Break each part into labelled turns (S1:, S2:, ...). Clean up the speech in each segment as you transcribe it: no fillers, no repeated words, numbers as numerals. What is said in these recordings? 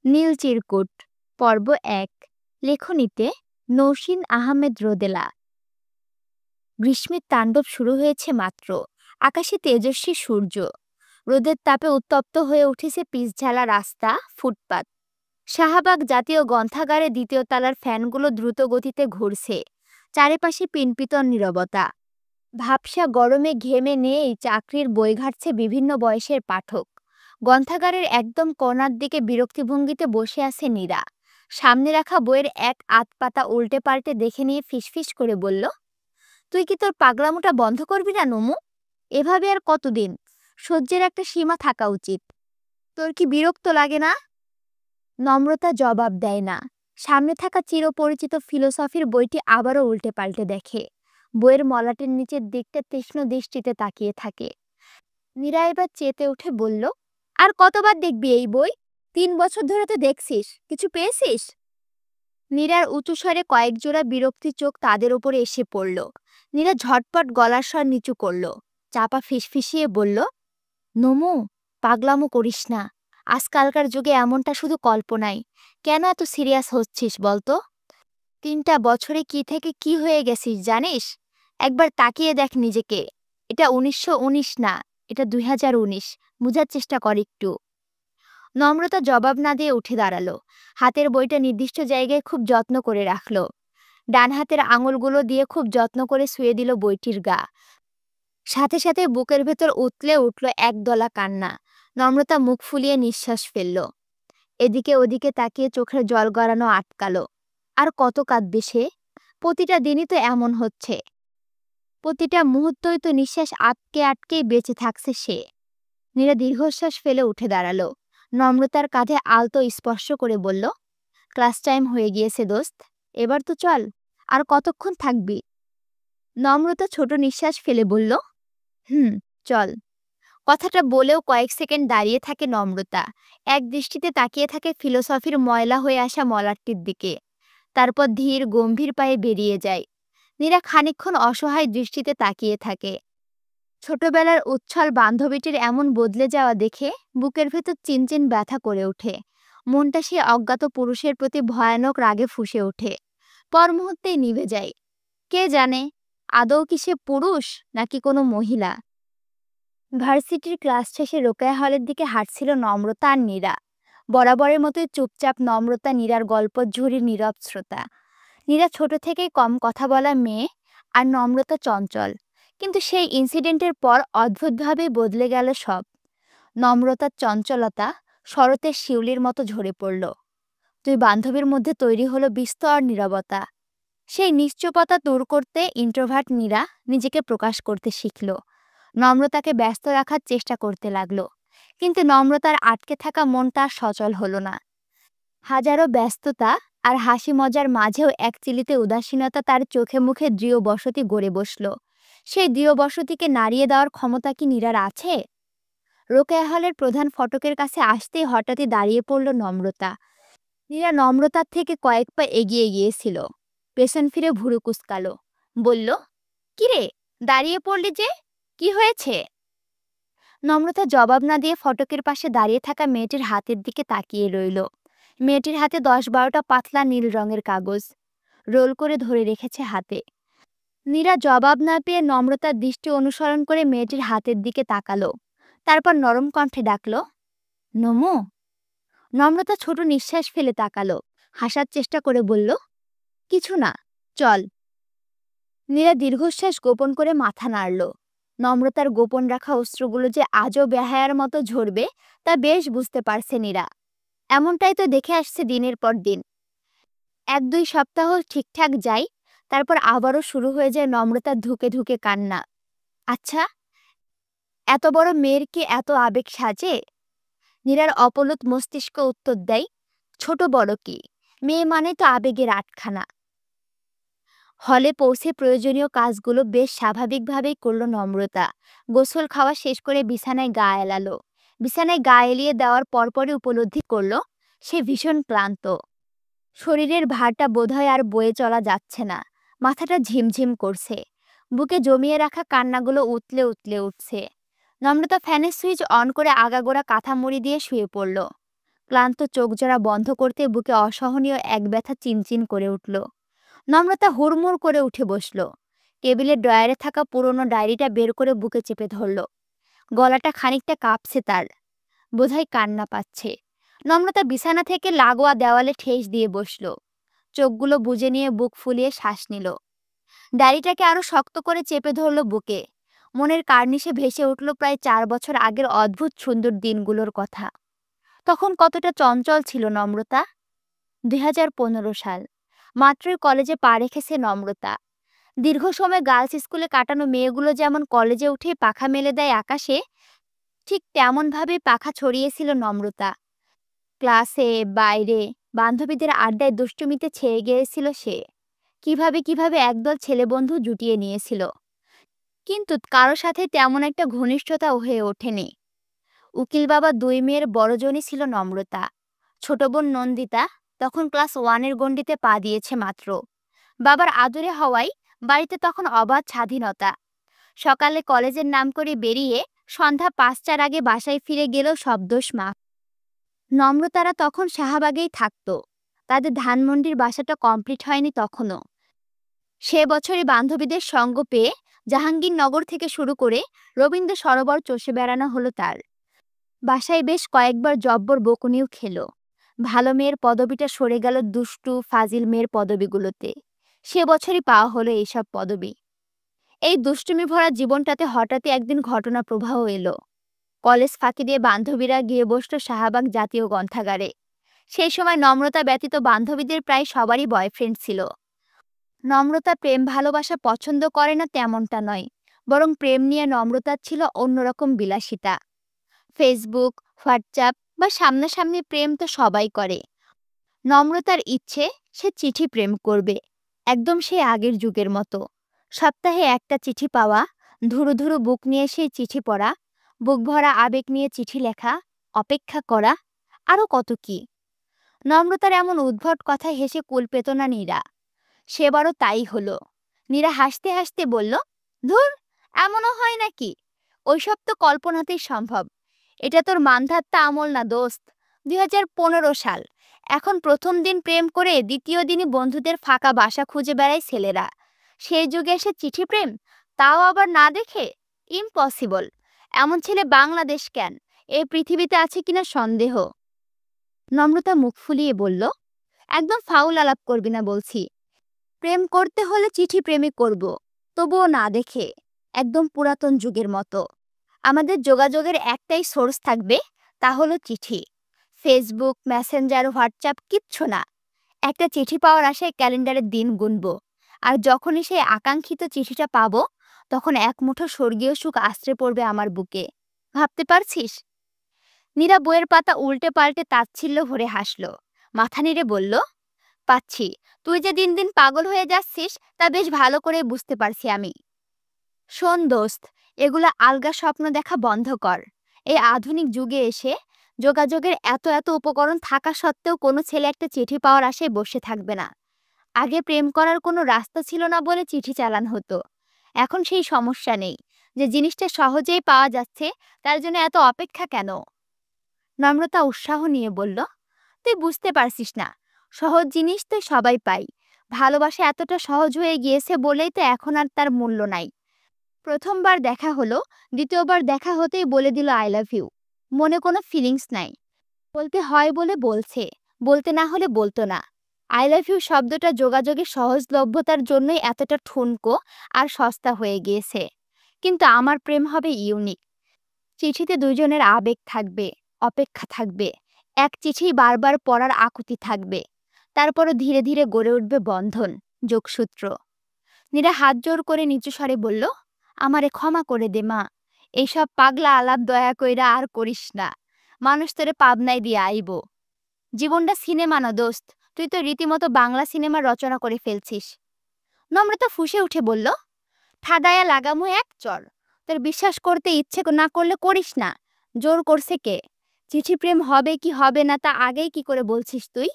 S1: নীল চিরকুট পর্ব ১ লেখনীতে নৌসিন আহমেদ রোদেলা। গ্রীষ্মের তাণ্ডব শুরু হয়েছে মাত্র। আকাশে তেজস্বী সূর্য, রোদের তাপে উত্তপ্ত হয়ে উঠেছে পিচঢালা রাস্তা, ফুটপাত। শাহবাগ জাতীয় গ্রন্থাগারে দ্বিতীয় তলার ফ্যানগুলো দ্রুত গতিতে ঘুরছে। চারিপাশে পিনপিতন নীরবতা। ভাবসা গরমে ঘেমে নিয়েই চাকরির বই ঘাটছে বিভিন্ন বয়সের পাঠক। গ্রন্থাগারের একদম কোণার দিকে বিরক্তিভঙ্গিতে বসে আছে নীরা। সামনে রাখা বইয়ের এক আধ পাতা উল্টে পাল্টে দেখে নিয়ে ফিসফিস করে বলল, তুই কি তোর পাগলামোটা বন্ধ করবি না নমু? এভাবে আর কতদিন? সহ্যের একটা সীমা থাকা উচিত। তোর কি বিরক্ত লাগে না? নম্রতা জবাব দেয় না। সামনে থাকা চিরপরিচিত ফিলোসফির বইটি আবারও উল্টে পাল্টে দেখে। বইয়ের মলাটের নিচের দিকটা তীক্ষ্ণ দৃষ্টিতে তাকিয়ে থাকে। নীরা এবার চেতে উঠে বলল, আর কতবার দেখবি এই বই? ৩ বছর ধরে তো দেখছিস, কিছু পেয়েছিস? নীরার উঁচু স্বরে কয়েক জোড়া বিরক্তি চোখ তাদের উপরে এসে পড়ল। নীরা ঝটপট গলার স্বর নিচু করল। চাপা ফিসফিসিয়ে বলল, নমু, পাগলামো করিস না। আজকালকার যুগে এমনটা শুধু কল্পনাই। কেন এত সিরিয়াস হচ্ছিস বলতো? ৩টা বছরে কি থেকে কি হয়ে গেছিস জানিস? একবার তাকিয়ে দেখ নিজেকে। এটা ১৯১৯ না, এটা ২০১৯। বুঝার চেষ্টা কর একটু। নম্রতা জবাব না দিয়ে উঠে দাঁড়ালো। হাতের বইটা নির্দিষ্ট জায়গায় খুব যত্ন করে রাখলো। ডান হাতের আঙুলগুলো দিয়ে খুব যত্ন করে শুয়ে দিল বইটির গা। সাথে সাথে বুকের ভেতর উতলে উঠল একদলা কান্না। নম্রতা মুখ ফুলিয়ে নিঃশ্বাস ফেলল। এদিকে ওদিকে তাকিয়ে চোখের জল গড়ানো আটকালো। আর কত কাঁদবে সে? প্রতিটা দিনই তো এমন হচ্ছে। প্রতিটা মুহূর্তই তো নিঃশ্বাস আটকে আটকেই বেঁচে থাকছে সে। নীরা দীর্ঘশ্বাস ফেলে উঠে দাঁড়ালো। নম্রতার কাঁধে আলতো স্পর্শ করে বলল, ক্লাস টাইম হয়ে গিয়েছে দোস্ত, এবার তো চল। আর কতক্ষণ থাকবি? নম্রতা ছোট নিঃশ্বাস ফেলে বলল, চল। কথাটা বলেও কয়েক সেকেন্ড দাঁড়িয়ে থাকে নম্রতা। এক দৃষ্টিতে তাকিয়ে থাকে ফিলোসফির ময়লা হয়ে আসা মলাটটির দিকে। তারপর ধীর গম্ভীর পায়ে বেরিয়ে যায়। নীরা খানিকক্ষণ অসহায় দৃষ্টিতে তাকিয়ে থাকে। ছোটবেলার উচ্ছল বান্ধবীটির এমন বদলে যাওয়া দেখে বুকের ভেতর চিনচিন ব্যথা করে ওঠে। মনটা সে অজ্ঞাত পুরুষের প্রতি ভয়ানক রাগে ফুঁসে ওঠে। পর মুহূর্তেই নিভে যায়। কে জানে, আদৌ কি সে পুরুষ নাকি কোনো মহিলা? ভার্সিটির ক্লাস শেষে রোকেয়া হলের দিকে হাঁটছিল নম্রতা আর নীরা। বরাবরের মতোই চুপচাপ নম্রতা নীরার গল্প ঝুড়ির নীরব শ্রোতা। নীরা ছোট থেকেই কম কথা বলা মেয়ে, আর নম্রতা চঞ্চল। কিন্তু সেই ইনসিডেন্টের পর অদ্ভুতভাবে বদলে গেল সব। নম্রতার চঞ্চলতা শরতের শিউলির মতো ঝরে পড়ল। দুই বান্ধবীর মধ্যে তৈরি হলো বিস্তর নীরবতা। সেই নিশ্চুপতা দূর করতে ইন্ট্রোভার্ট নীরা নিজেকে প্রকাশ করতে শিখল। নম্রতাকে ব্যস্ত রাখার চেষ্টা করতে লাগলো। কিন্তু নম্রতার আটকে থাকা মনটা সচল হলো না। হাজারো ব্যস্ততা আর হাসি মজার মাঝেও এক চিলিতে উদাসীনতা তার চোখে মুখে দৃঢ় বসতি গড়ে বসল। সেই দৃঢ় বসতিকে নাড়িয়ে দেওয়ার ক্ষমতা কি নীরার আছে? রোকেয়া হলের প্রধান ফটকের কাছে আসতেই হঠাৎই দাঁড়িয়ে পড়ল নম্রতা। নীরা নম্রতার থেকে কয়েক পা এগিয়ে গিয়েছিল। পেছন ফিরে ভুরু কুঁচকালো। বলল, কিরে, দাঁড়িয়ে পড়লি যে, কি হয়েছে? নম্রতা জবাব না দিয়ে ফটকের পাশে দাঁড়িয়ে থাকা মেয়েটির হাতের দিকে তাকিয়ে রইল। মেয়েটির হাতে ১০-১২টা পাতলা নীল রঙের কাগজ রোল করে ধরে রেখেছে হাতে। নীরা জবাব না পেয়ে নম্রতার দৃষ্টি অনুসরণ করে মেয়েটির হাতের দিকে তাকালো। তারপর নরম কণ্ঠে ডাকল, নমু। নম্রতা ছোট নিঃশ্বাস ফেলে তাকালো। হাসার চেষ্টা করে বলল, কিছু না, চল। নীরা দীর্ঘশ্বাস গোপন করে মাথা নাড়ল। নম্রতার গোপন রাখা অস্ত্রগুলো যে আজও বেহায়ার মতো ঝরবে তা বেশ বুঝতে পারছে নীরা। এমনটাই তো দেখে আসছে দিনের পর দিন। ১-২ সপ্তাহ ঠিকঠাক যায়, তারপর আবারও শুরু হয়ে যায় নম্রতার ধুকে ধুকে কান্না। আচ্ছা, এত বড় মেয়ের কি এত আবেগ সাজে? নীরার অপলুত মস্তিষ্ক উত্তর দেয়, ছোট বড় কি, মেয়ে মানে তো আবেগের আটখানা। হলে পৌঁছে প্রয়োজনীয় কাজগুলো বেশ স্বাভাবিকভাবেই করল নম্রতা। গোসল খাওয়া শেষ করে বিছানায় গা এলালো। বিছানায় গা এলিয়ে দেওয়ার পরপরই উপলব্ধি করল সে ভীষণ ক্লান্ত। শরীরের ভারটা বোধহয় আর বয়ে চলা যাচ্ছে না। মাথাটা ঝিমঝিম করছে। বুকে জমিয়ে রাখা কান্নাগুলো উতলে উতলে উঠছে। নম্রতা ফ্যানের সুইচ অন করে আগাগোড়া কাঁথা মুড়ি দিয়ে শুয়ে পড়ল। ক্লান্ত চোখজোড়া বন্ধ করতে বুকে অসহনীয় এক ব্যথা চিনচিন করে উঠল। নম্রতা হুড়মুড় করে উঠে বসল। টেবিলের ড্রয়ারে থাকা পুরনো ডায়েরিটা বের করে বুকে চেপে ধরল। গলাটা খানিকটা কাঁপছে তার, বোধহয় কান্না পাচ্ছে। নম্রতা বিছানা থেকে লাগোয়া দেওয়ালে ঠেস দিয়ে বসল। চোখগুলো বুজে নিয়ে বুক ফুলিয়ে শ্বাস নিল। ডায়েরিটাকে আরো শক্ত করে চেপে ধরল বুকে। মনের কার্নিশে ভেসে উঠল প্রায় 4 বছর আগের অদ্ভুত সুন্দর দিনগুলোর কথা। তখন কতটা চঞ্চল ছিল নম্রতা। 2015 সাল। মাত্রই কলেজে পা রেখেছে নম্রতা। দীর্ঘ সময় গার্লস স্কুলে কাটানো মেয়েগুলো যেমন কলেজে উঠে পাখা মেলে দেয় আকাশে, ঠিক তেমনভাবে পাখা ছড়িয়েছিল নম্রতা। ক্লাসে, বাইরে, বান্ধবীদের আড্ডায় দুষ্টুমিতে ছেয়ে গিয়েছিল সে। কিভাবে একদল ছেলেবন্ধু জুটিয়ে নিয়েছিল, কিন্তু কারো সাথে তেমন একটা ঘনিষ্ঠতা হয়ে ওঠেনি। উকিল বাবা 2 মেয়ের বড়জনই ছিল নম্রতা। ছোট বোন নন্দিতা তখন ক্লাস 1-এর গণ্ডিতে পা দিয়েছে মাত্র। বাবার আদরে হওয়ায় বাড়িতে তখন অবাধ স্বাধীনতা। সকালে কলেজের নাম করে বেরিয়ে সন্ধ্যা 5টার আগে বাসায় ফিরে গেলেও সব দোষ মাফ। নম্রতারা তখন শাহবাগেই থাকতো। তাদের ধানমন্ডির বাসাটা কমপ্লিট হয়নি তখনও। সে বছরই বান্ধবীদের সঙ্গ পেয়ে জাহাঙ্গীরনগর থেকে শুরু করে রবীন্দ্র সরোবর চষে বেড়ানো হলো তার। বাসায় বেশ কয়েকবার জব্বর বকুনিও খেলো। ভালো মেয়ের পদবিটা সরে গেল দুষ্টু ফাজিল মেয়ের পদবিগুলোতে। সে বছরই পাওয়া হলো এইসব পদবি। এই দুষ্টুমি ভরা জীবনটাতে হঠাৎই একদিন ঘটনা প্রবাহ এলো। কলেজ ফাঁকি দিয়ে বান্ধবীরা গিয়ে বসল শাহবাগ জাতীয় গ্রন্থাগারে। সেই সময় নম্রতা ব্যতীত বান্ধবীদের প্রায় সবারই বয়ফ্রেন্ড ছিল। নম্রতা প্রেম ভালোবাসা পছন্দ করে না তেমনটা নয়, বরং প্রেম নিয়ে নম্রতার ছিল অন্যরকম বিলাসিতা। ফেসবুক, হোয়াটসঅ্যাপ বা সামনাসামনি প্রেম তো সবাই করে। নম্রতার ইচ্ছে সে চিঠি প্রেম করবে, একদম সেই আগের যুগের মতো। সপ্তাহে একটা চিঠি পাওয়া, ধুরু ধুরু বুক নিয়ে সেই চিঠি পড়া, বুক ভরা আবেগ নিয়ে চিঠি লেখা, অপেক্ষা করা, আরও কত কি। নম্রতার এমন উদ্ভট কথায় হেসে কুল পেত না নীরা। সেবারও তাই হলো। নীরা হাসতে হাসতে বলল, ধুর, এমনও হয় নাকি? ওইসব তো কল্পনাতেই সম্ভব। এটা তোর মানধাত্তা আমল না দোস্ত। 2015 সাল। এখন প্রথম দিন প্রেম করে দ্বিতীয় দিনই বন্ধুদের ফাঁকা বাসা খুঁজে বেড়ায় ছেলেরা। সেই যুগে এসে চিঠি প্রেম, তাও আবার না দেখে? ইম্পসিবল। এমন ছেলে বাংলাদেশ কেন, এই পৃথিবীতে আছে কিনা সন্দেহ। নম্রতা মুখ ফুলিয়ে বলল, একদম ফাউল আলাপ করবি না বলছি। প্রেম করতে হলে চিঠি প্রেমই করব, তবুও না দেখে, একদম পুরাতন যুগের মতো। আমাদের যোগাযোগের একটাই সোর্স থাকবে, তা হলো চিঠি। ফেসবুক, মেসেঞ্জার, হোয়াটসঅ্যাপ কিচ্ছু না। একটা চিঠি পাওয়ার আশায় ক্যালেন্ডারের দিন গুনব, আর যখনই সেই আকাঙ্ক্ষিত চিঠিটা পাবো, তখন এক মুঠো স্বর্গীয় সুখ আশ্রে পড়বে আমার বুকে। ভাবতে পারছিস? নীরা বইয়ের পাতা উল্টে পাল্টে তাচ্ছিল্য ভরে হাসল। মাথা নেড়ে বলল, পাচ্ছি। তুই যে দিন দিন পাগল হয়ে যাচ্ছিস তা বেশ ভালো করে বুঝতে পারছি আমি। শোন দোস্ত, এগুলা আলগা স্বপ্ন দেখা বন্ধ কর। এই আধুনিক যুগে এসে যোগাযোগের এত এত উপকরণ থাকা সত্ত্বেও কোনো ছেলে একটা চিঠি পাওয়ার আশায় বসে থাকবে না। আগে প্রেম করার কোনো রাস্তা ছিল না বলে চিঠি চালান হতো। এখন সেই সমস্যা নেই। যে জিনিসটা সহজেই পাওয়া যাচ্ছে, তার জন্য এত অপেক্ষা কেন? নম্রতা উৎসাহ নিয়ে বলল, তুই বুঝতে পারছিস না। সহজ জিনিস তো সবাই পাই। ভালোবাসা এতটা সহজ হয়ে গিয়েছে বলেই তো এখন আর তার মূল্য নাই। প্রথমবার দেখা হলো, দ্বিতীয়বার দেখা হতেই বলে দিল আই লাভ ইউ। মনে কোনো ফিলিংস নাই। বলতে হয় বলে বলছে, বলতে না হলে বলতো না। আই লাভ ইউ শব্দটা যোগাযোগের সহজলভ্যতার জন্যই এতটা ঠুনকো আর সস্তা হয়ে গিয়েছে। কিন্তু আমার প্রেম হবে ইউনিক। চিঠিতে দুজনের আবেগ থাকবে, অপেক্ষা থাকবে, এক চিঠি বারবার পড়ার আকুতি থাকবে। তারপরও ধীরে ধীরে গড়ে উঠবে বন্ধন, যোগসূত্র। নীরা হাত জোর করে নিচু স্বরে বলল, আমারে ক্ষমা করে দে মা। এইসব পাগলা আলাপ দয়া কইরা আর করিস না। মানুষ তোরে পাবনায় দিয়ে আইব। জীবনটা সিনেমা না দোস্ত, তুই তো রীতিমতো বাংলা সিনেমা রচনা করে ফেলছিস। নম্রতা ফুঁসে উঠে বলল, ঠাডায়া লাগামু এক চর। তোর বিশ্বাস করতে ইচ্ছে না করলে করিস না। জোর করছে কে? চিঠি প্রেম হবে কি হবে না তা আগেই কি করে বলছিস তুই?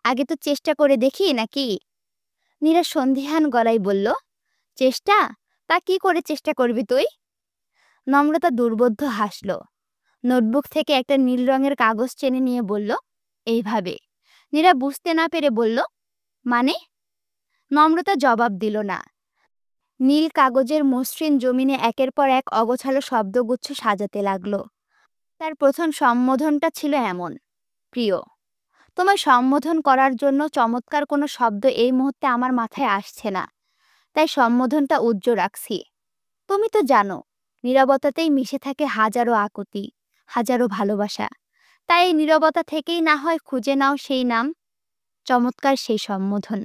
S1: আগে তো চেষ্টা করে দেখি নাকি? নীরা সন্দিহান গলায় বলল, চেষ্টা? তা কি করে চেষ্টা করবি তুই? নম্রতা দুর্বোধ্য হাসল। নোটবুক থেকে একটা নীল রঙের কাগজ টেনে নিয়ে বলল, এইভাবে। নীরা বুঝতে না পেরে বলল, মানে? নম্রতা জবাব দিল না। নীল কাগজের মসৃণ জমিনে একের পর এক অগোছালো শব্দগুচ্ছ সাজাতে লাগলো। তার প্রথম সম্বোধনটা ছিল এমন: প্রিয়। তোমায় সম্বোধন করার জন্য চমৎকার কোনো শব্দ এই মুহূর্তে আমার মাথায় আসছে না, তাই সম্বোধনটা উজ্জ্ব রাখছি। তুমি তো জানো, নীরবতাতেই মিশে থাকে হাজারো আকুতি, হাজারো ভালোবাসা। তাই এই নীরবতা থেকেই না হয় খুঁজে নাও সেই নাম, চমৎকার সেই সম্বোধন,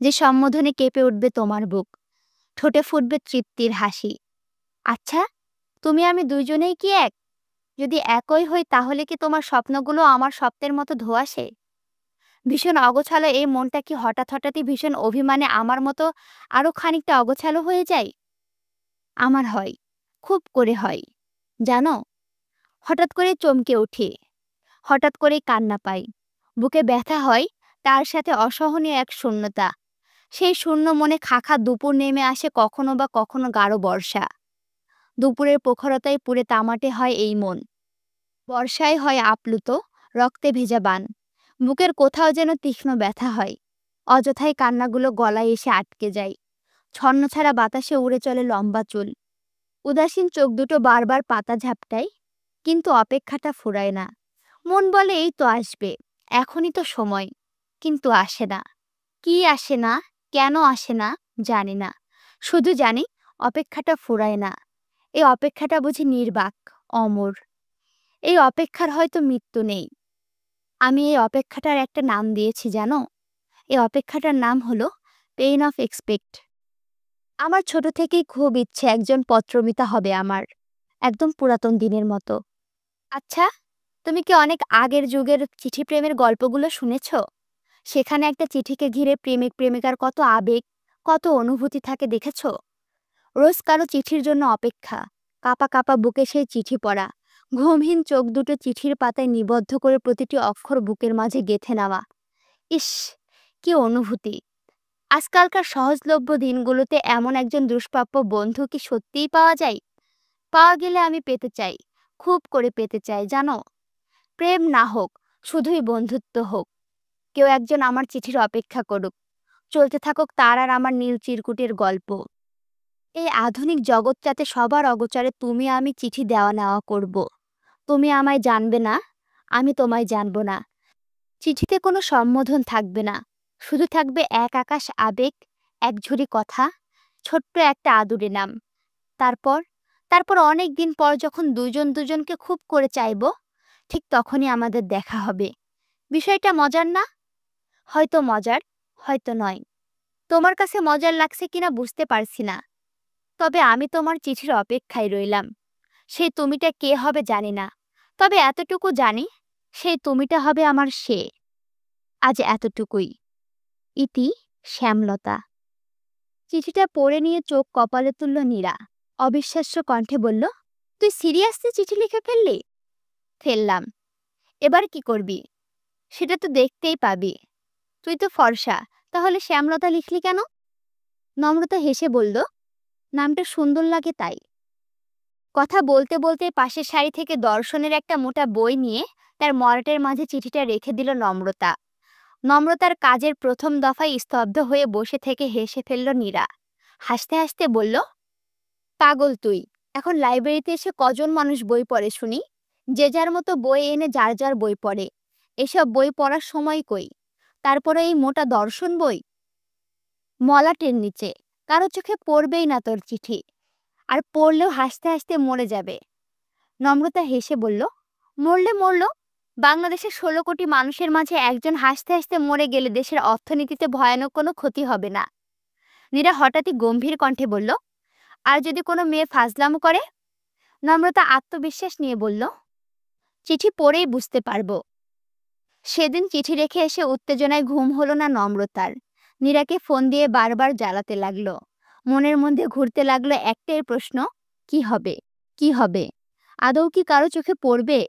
S1: যে সম্বোধনে কেঁপে উঠবে তোমার বুক, ঠোঁটে ফুটবে তৃপ্তির হাসি। আচ্ছা, তুমি আমি দুইজনেই কি এক? যদি একই হই তাহলে কি তোমার স্বপ্নগুলো আমার স্বপ্নের মতো ধোঁয়াশে? ভীষণ অগোছালো এই মনটা কি হঠাৎ হঠাৎই ভীষণ অভিমানে আমার মতো আরো খানিকটা অগোছালো হয়ে যায়? আমার হয়, খুব করে হয়। জানো, হঠাৎ করে চমকে উঠি, হঠাৎ করেই কান্না পাই, বুকে ব্যথা হয়, তার সাথে অসহনীয় এক শূন্যতা। সেই শূন্য মনে খাখা দুপুর নেমে আসে, কখনো বা কখনো গাঢ় বর্ষা। দুপুরের প্রখরতায় পুড়ে তামাটে হয় এই মন, বর্ষায় হয় আপ্লুত, রক্তে ভেজা বান। বুকের কোথাও যেন তীক্ষ্ণ ব্যথা হয়, অযথাই কান্নাগুলো গলায় এসে আটকে যায়। ছন্নছাড়া বাতাসে উড়ে চলে লম্বা চুল, উদাসীন চোখ দুটো বারবার পাতা ঝাপটায়, কিন্তু অপেক্ষাটা ফুরায় না। মন বলে এই তো আসবে, এখনই তো সময়, কিন্তু আসে না। কি আসে না, কেন আসে না জানি না, শুধু জানি অপেক্ষাটা ফুরায় না। এই অপেক্ষাটা বুঝি নির্বাক, অমর। এই অপেক্ষার হয়তো মৃত্যু নেই। আমি এই অপেক্ষাটার একটা নাম দিয়েছি জানো, এই অপেক্ষাটার নাম হলো পেইন অফ এক্সপেক্ট। আমার ছোট থেকেই খুব ইচ্ছে একজন পত্রমিতা হবে আমার, একদম পুরাতন দিনের মতো। আচ্ছা, তুমি কি অনেক আগের যুগের চিঠি প্রেমের গল্পগুলো শুনেছ? সেখানে একটা চিঠিকে ঘিরে প্রেমিক প্রেমিকার কত আবেগ, কত অনুভূতি থাকে দেখেছ? রোজ কারো চিঠির জন্য অপেক্ষা, কাপা কাপা বুকে সেই চিঠি পড়া, ঘুমহীন চোখ দুটো চিঠির পাতায় নিবদ্ধ করে প্রতিটি অক্ষর বুকের মাঝে গেঁথে নেওয়া। ইস, কি অনুভূতি! আজকালকার সহজলভ্য দিনগুলোতে এমন একজন দুষ্প্রাপ্য বন্ধু কি সত্যিই পাওয়া যায়? পাওয়া গেলে আমি পেতে চাই, খুব করে পেতে চাই জানো। প্রেম না হোক, শুধুই বন্ধুত্ব হোক। কেউ একজন আমার চিঠির অপেক্ষা করুক, চলতে থাকুক তার আর আমার নীল চিরকুটের গল্প। এই আধুনিক জগৎটাতে সবার অগোচরে তুমি আমি চিঠি দেওয়া নেওয়া করব। তুমি আমায় জানবে না, আমি তোমায় জানব না। চিঠিতে কোনো সম্বোধন থাকবে না, শুধু থাকবে এক আকাশ আবেগ, এক ঝুড়ি কথা, ছোট্ট একটা আদুরে নাম। তারপর তারপর অনেক দিন পর যখন দুজন দুজনকে খুব করে চাইবো, ঠিক তখনই আমাদের দেখা হবে। বিষয়টা মজার না? হয়তো মজার, হয়তো নয়। তোমার কাছে মজার লাগছে কিনা বুঝতে পারছি না, তবে আমি তোমার চিঠির অপেক্ষায় রইলাম। সেই তুমিটা কে হবে জানি না, তবে এতটুকু জানি, সেই তুমিটা হবে আমার সে। আজ এতটুকুই। ইতি, শ্যামলতা। চিঠিটা পড়ে নিয়ে চোখ কপালে তুলল নীরা। অবিশ্বাস্য কণ্ঠে বলল, তুই সিরিয়াসলি চিঠি লিখে ফেললি? ফেললাম। এবার কি করবি? সেটা তো দেখতেই পাবি। তুই তো ফর্সা, তাহলে শ্যামলতা লিখলি কেন? নম্রতা হেসে বলল, নামটা সুন্দর লাগে তাই। কথা বলতে বলতে পাশের সারি থেকে দর্শনের একটা মোটা বই নিয়ে তার মরাটের মাঝে চিঠিটা রেখে দিল নম্রতা। নম্রতার কাজের প্রথম দফায় স্তব্ধ হয়ে বসে থেকে হেসে ফেলল নীরা। হাসতে হাসতে বলল, পাগল তুই! এখন লাইব্রেরিতে এসে কজন মানুষ বই পড়ে শুনি? যে যার মতো বই এনে যার যার বই পড়ে। এসব বই পড়ার সময় কই? তারপরে এই মোটা দর্শন বই, মলাটের নিচে। কারো চোখে পড়বেই না তোর চিঠি, আর পড়লেও হাসতে হাসতে মরে যাবে। নম্রতা হেসে বলল, মরলে মরল, বাংলাদেশের 16 কোটি মানুষের মাঝে একজন হাসতে হাসতে মরে গেলে দেশের অর্থনীতিতে ভয়ানক কোনো ক্ষতি হবে না। নীরা হঠাৎই গম্ভীর কণ্ঠে বলল, আর যদি কোনো মেয়ে ফাজলামো করে? নম্রতা আত্মবিশ্বাস নিয়ে বলল, চিঠি পড়েই বুঝতে পারবো। সেদিন চিঠি রেখে এসে উত্তেজনায় ঘুম হলো না নম্রতার। নীরাকে ফোন দিয়ে বারবার জ্বালাতে লাগলো। মনের মধ্যে ঘুরতে লাগলো একটাই প্রশ্ন, কি হবে? কি হবে? আদৌ কি কারো চোখে পড়বে?